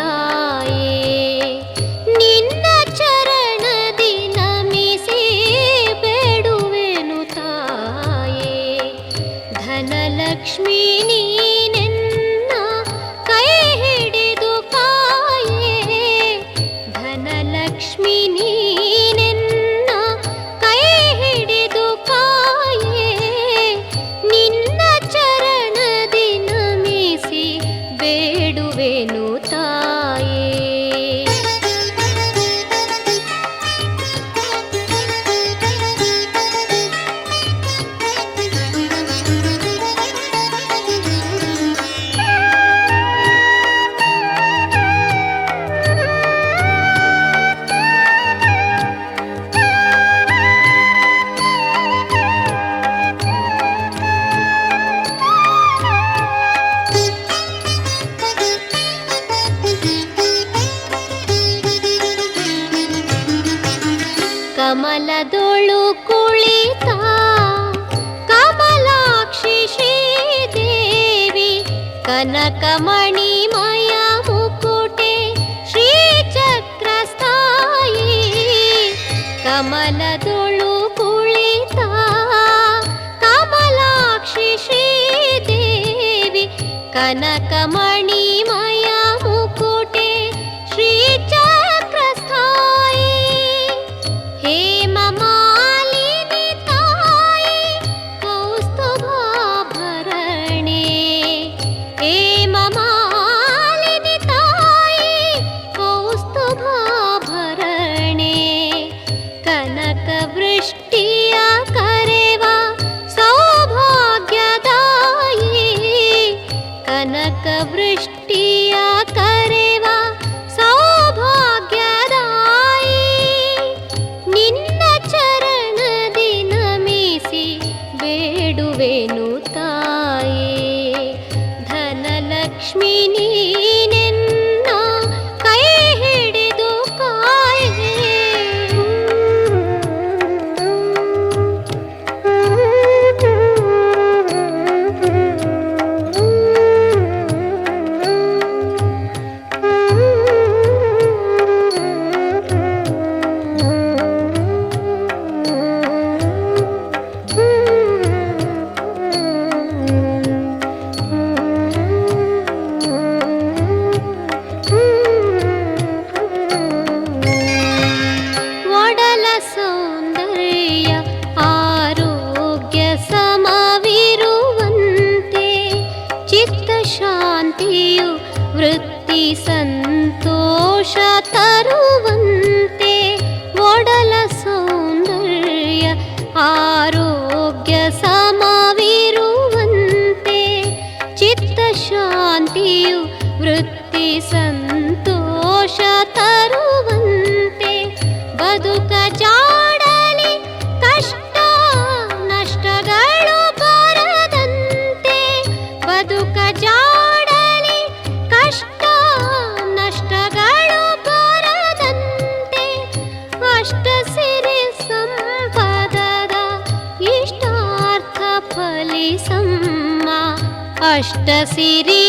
ತಾಯೇ. ನಿನ್ನ ಚರಣದಿ ನಮಿಸಿ ಬೇಡುವೆನು ತಾಯೇ. ಧನಲಕ್ಷ್ಮಿ ನೀನೆನ್ನ ಕೈ ಹಿಡಿದು ಕಾಯೇ. ಧನಲಕ್ಷ್ಮಿ ನೀನೆನ್ನ ಕೈ ಹಿಡಿದು ಕಾಯೇ. ನಿನ್ನ ಚರಣದಿ ನಮಿಸಿ ಬೇಡುವೆನು ತಾಯೇ. ಕಮಲದೊಳು ಕುಳಿತ ಕಮಲಾಕ್ಷಿ ಶ್ರೀದೇವಿ. ಕನಕಮಣಿಮಯ ಮುಕುಟೆ ಶ್ರೀಚಕ್ರಸ್ಥಾಯಿ. ಕಮಲದೊಳು ಕುಳಿತ ಕಮಲಾಕ್ಷಿ ಶ್ರೀದೇವಿ. ಕನಕಮಣಿಮಯ ಮುಕುಟೆ ಶ್ರೀಚಕ್ರಸ್ಥಾಯಿ. ಹೇಮಮಾಲಿನಿ ತಾಯಿ ಕೌಸ್ತುಭಾಭರಣೆ. ಹೇಮಮಾಲಿನಿ ತಾಯಿ ಕೌಸ್ತುಭಾಭರಣೆ. ಕನಕವೃಷ್ಟಿಯ ಕರೆವ ಸೌಭಾಗ್ಯದಾಯಿ. ಕನಕವೃಷ್ಟಿಯ ಕರೆವ ಸೌಭಾಗ್ಯದಾಯಿ. ನಿನ್ನ ಚರಣದಿ ನಮಿಸಿ ಬೇಡುವೆನು ತಾಯೇ. ಧನಲಕ್ಷ್ಮಿ ನೀನೆನ್ನ ಕೈ ಹಿಡಿದು ಕಾಯೇ. ಒಡಲ ಸೌಂದರ್ಯ ಆರೋಗ್ಯ ಸಮವಿರುವಂತೆ. ಚಿತ್ತ ಶಾಂತಿಯು ವೃತ್ತಿ ಸಂತೋಷ ತರುವಂತೆ. ಒಡಲ ಸೌಂದರ್ಯ ಆರೋಗ್ಯ ಸಮವಿರುವಂತೆ. ಚಿತ್ತ ಶಾಂತಿಯು ವೃತ್ತಿ ಸಂತೋಷ ತರುವಂತೆ. ಬದುಕ ಜಾಡಲಿ ಕಷ್ಟ ನಷ್ಟಗಳು ಬರದಂತೆ. ಬದುಕ ಜಾಡಲಿ ಕಷ್ಟ ನಷ್ಟಗಳು ಬರದಂತೆ. ಅಷ್ಟ ಸಿರಿ ಸಂಪದದ ಇಷ್ಟಾರ್ಥ ಫಲಿಸಮ್ಮ. ಅಷ್ಟ ಸಿರಿ